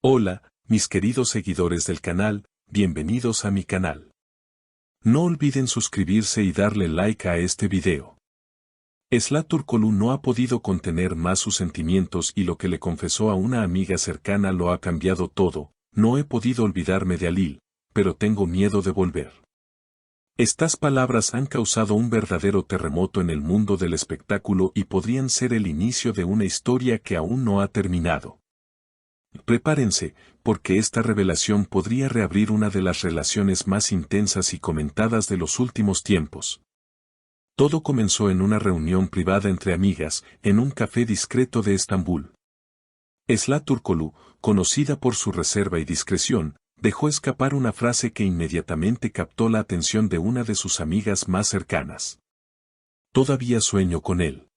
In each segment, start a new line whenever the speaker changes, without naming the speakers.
Hola, mis queridos seguidores del canal, bienvenidos a mi canal. No olviden suscribirse y darle like a este video. Esla Turkoglu no ha podido contener más sus sentimientos y lo que le confesó a una amiga cercana lo ha cambiado todo. No he podido olvidarme de Halil, pero tengo miedo de volver. Estas palabras han causado un verdadero terremoto en el mundo del espectáculo y podrían ser el inicio de una historia que aún no ha terminado. Prepárense, porque esta revelación podría reabrir una de las relaciones más intensas y comentadas de los últimos tiempos. Todo comenzó en una reunión privada entre amigas, en un café discreto de Estambul. Esla Turkoglu, conocida por su reserva y discreción, dejó escapar una frase que inmediatamente captó la atención de una de sus amigas más cercanas. Todavía sueño con él.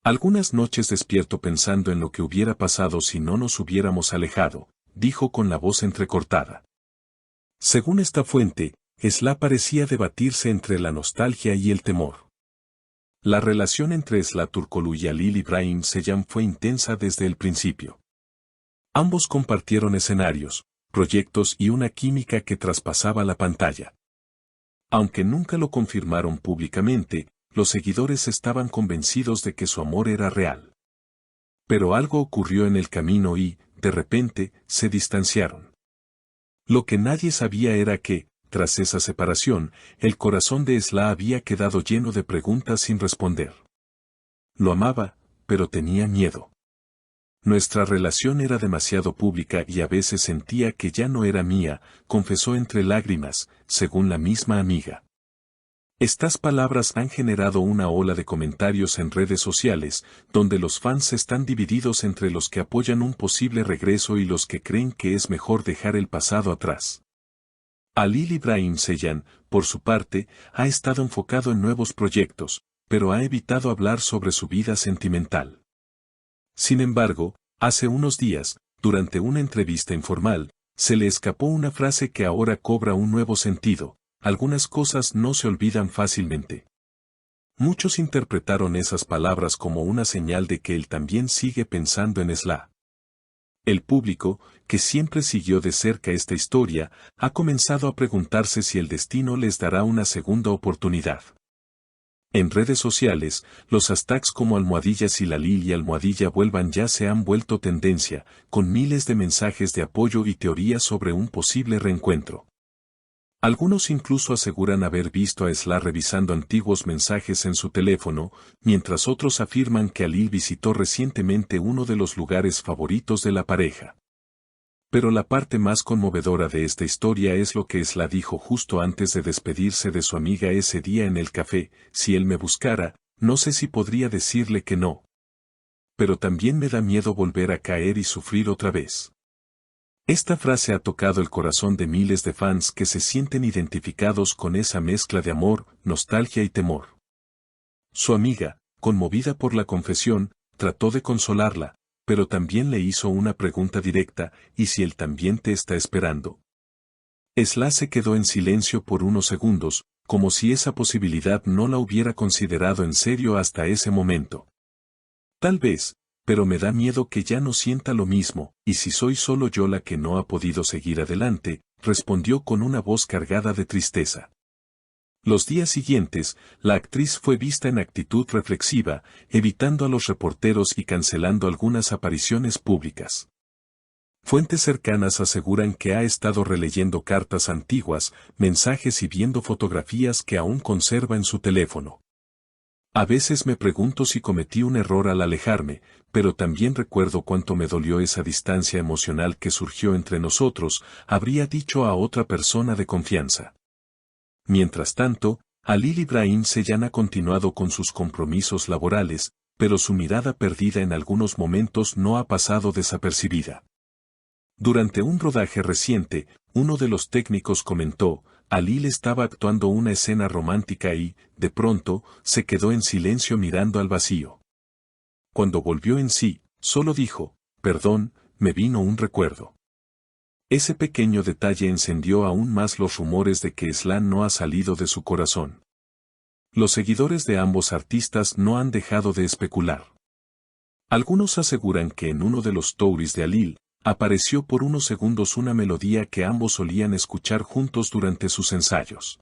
Algunas noches despierto pensando en lo que hubiera pasado si no nos hubiéramos alejado, dijo con la voz entrecortada. Según esta fuente, Esla parecía debatirse entre la nostalgia y el temor. La relación entre Esla Turkoglu y Halil İbrahim Ceylan fue intensa desde el principio. Ambos compartieron escenarios, proyectos y una química que traspasaba la pantalla. Aunque nunca lo confirmaron públicamente, los seguidores estaban convencidos de que su amor era real. Pero algo ocurrió en el camino y, de repente, se distanciaron. Lo que nadie sabía era que, tras esa separación, el corazón de Esla había quedado lleno de preguntas sin responder. Lo amaba, pero tenía miedo. Nuestra relación era demasiado pública y a veces sentía que ya no era mía, confesó entre lágrimas, según la misma amiga. Estas palabras han generado una ola de comentarios en redes sociales, donde los fans están divididos entre los que apoyan un posible regreso y los que creen que es mejor dejar el pasado atrás. Halil İbrahim Ceylan, por su parte, ha estado enfocado en nuevos proyectos, pero ha evitado hablar sobre su vida sentimental. Sin embargo, hace unos días, durante una entrevista informal, se le escapó una frase que ahora cobra un nuevo sentido: algunas cosas no se olvidan fácilmente. Muchos interpretaron esas palabras como una señal de que él también sigue pensando en Esla. El público, que siempre siguió de cerca esta historia, ha comenzado a preguntarse si el destino les dará una segunda oportunidad. En redes sociales, los hashtags como #Silhalil y #vuelvan ya se han vuelto tendencia, con miles de mensajes de apoyo y teorías sobre un posible reencuentro. Algunos incluso aseguran haber visto a Esla revisando antiguos mensajes en su teléfono, mientras otros afirman que Halil visitó recientemente uno de los lugares favoritos de la pareja. Pero la parte más conmovedora de esta historia es lo que Esla dijo justo antes de despedirse de su amiga ese día en el café: si él me buscara, no sé si podría decirle que no. Pero también me da miedo volver a caer y sufrir otra vez. Esta frase ha tocado el corazón de miles de fans que se sienten identificados con esa mezcla de amor, nostalgia y temor. Su amiga, conmovida por la confesión, trató de consolarla, pero también le hizo una pregunta directa: ¿y si él también te está esperando? Esla se quedó en silencio por unos segundos, como si esa posibilidad no la hubiera considerado en serio hasta ese momento. Tal vez, pero me da miedo que ya no sienta lo mismo, y si soy solo yo la que no ha podido seguir adelante, respondió con una voz cargada de tristeza. Los días siguientes, la actriz fue vista en actitud reflexiva, evitando a los reporteros y cancelando algunas apariciones públicas. Fuentes cercanas aseguran que ha estado releyendo cartas antiguas, mensajes y viendo fotografías que aún conserva en su teléfono. A veces me pregunto si cometí un error al alejarme, pero también recuerdo cuánto me dolió esa distancia emocional que surgió entre nosotros, habría dicho a otra persona de confianza. Mientras tanto, Halil İbrahim Ceylan ha continuado con sus compromisos laborales, pero su mirada perdida en algunos momentos no ha pasado desapercibida. Durante un rodaje reciente, uno de los técnicos comentó: Halil estaba actuando una escena romántica y, de pronto, se quedó en silencio mirando al vacío. Cuando volvió en sí, solo dijo: perdón, me vino un recuerdo. Ese pequeño detalle encendió aún más los rumores de que Esla no ha salido de su corazón. Los seguidores de ambos artistas no han dejado de especular. Algunos aseguran que en uno de los stories de Halil, Apareció por unos segundos una melodía que ambos solían escuchar juntos durante sus ensayos.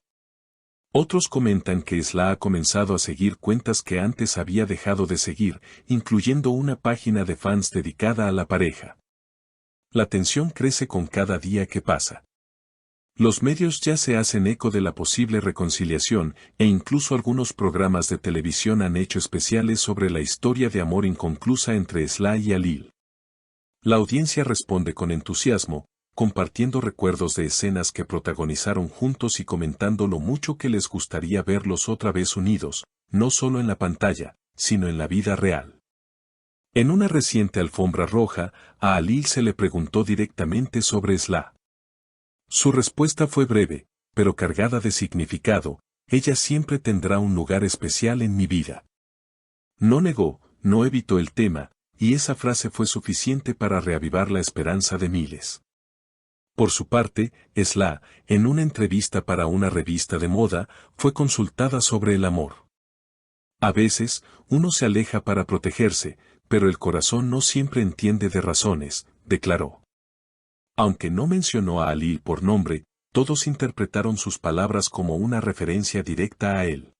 Otros comentan que Sla ha comenzado a seguir cuentas que antes había dejado de seguir, incluyendo una página de fans dedicada a la pareja. La tensión crece con cada día que pasa. Los medios ya se hacen eco de la posible reconciliación, e incluso algunos programas de televisión han hecho especiales sobre la historia de amor inconclusa entre Sla y Halil. La audiencia responde con entusiasmo, compartiendo recuerdos de escenas que protagonizaron juntos y comentando lo mucho que les gustaría verlos otra vez unidos, no solo en la pantalla, sino en la vida real. En una reciente alfombra roja, a Halil se le preguntó directamente sobre Sla. Su respuesta fue breve, pero cargada de significado: ella siempre tendrá un lugar especial en mi vida. No negó, no evitó el tema, y esa frase fue suficiente para reavivar la esperanza de miles. Por su parte, Sla, en una entrevista para una revista de moda, fue consultada sobre el amor. A veces, uno se aleja para protegerse, pero el corazón no siempre entiende de razones, declaró. Aunque no mencionó a Halil por nombre, todos interpretaron sus palabras como una referencia directa a él.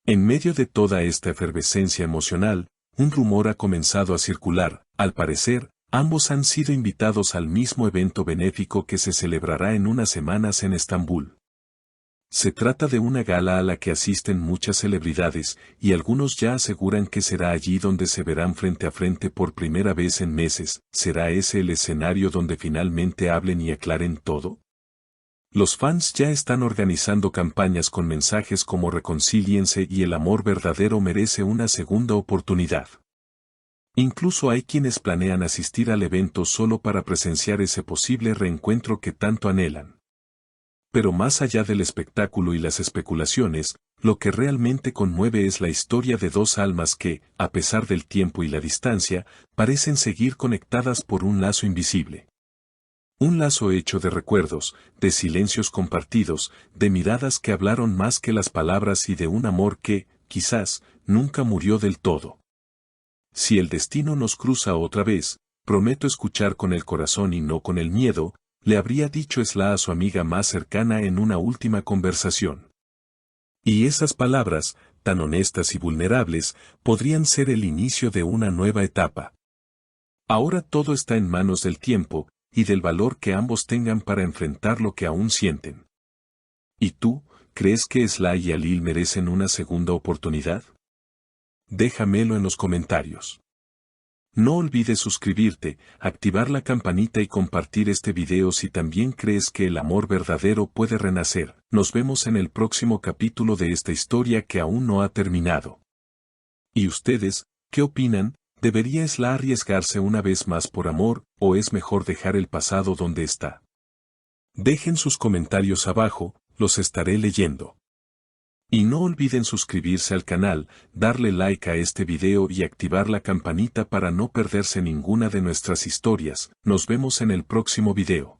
En medio de toda esta efervescencia emocional, un rumor ha comenzado a circular. Al parecer, ambos han sido invitados al mismo evento benéfico que se celebrará en unas semanas en Estambul. Se trata de una gala a la que asisten muchas celebridades, y algunos ya aseguran que será allí donde se verán frente a frente por primera vez en meses. ¿Será ese el escenario donde finalmente hablen y aclaren todo? Los fans ya están organizando campañas con mensajes como reconcíliense y el amor verdadero merece una segunda oportunidad. Incluso hay quienes planean asistir al evento solo para presenciar ese posible reencuentro que tanto anhelan. Pero más allá del espectáculo y las especulaciones, lo que realmente conmueve es la historia de dos almas que, a pesar del tiempo y la distancia, parecen seguir conectadas por un lazo invisible. Un lazo hecho de recuerdos, de silencios compartidos, de miradas que hablaron más que las palabras y de un amor que, quizás, nunca murió del todo. Si el destino nos cruza otra vez, prometo escuchar con el corazón y no con el miedo, le habría dicho Sla a su amiga más cercana en una última conversación. Y esas palabras, tan honestas y vulnerables, podrían ser el inicio de una nueva etapa. Ahora todo está en manos del tiempo, y del valor que ambos tengan para enfrentar lo que aún sienten. ¿Y tú, crees que Sla y Halil merecen una segunda oportunidad? Déjamelo en los comentarios. No olvides suscribirte, activar la campanita y compartir este video si también crees que el amor verdadero puede renacer. Nos vemos en el próximo capítulo de esta historia que aún no ha terminado. ¿Y ustedes, qué opinan? ¿Debería Sla arriesgarse una vez más por amor, o es mejor dejar el pasado donde está? Dejen sus comentarios abajo, los estaré leyendo. Y no olviden suscribirse al canal, darle like a este video y activar la campanita para no perderse ninguna de nuestras historias. Nos vemos en el próximo video.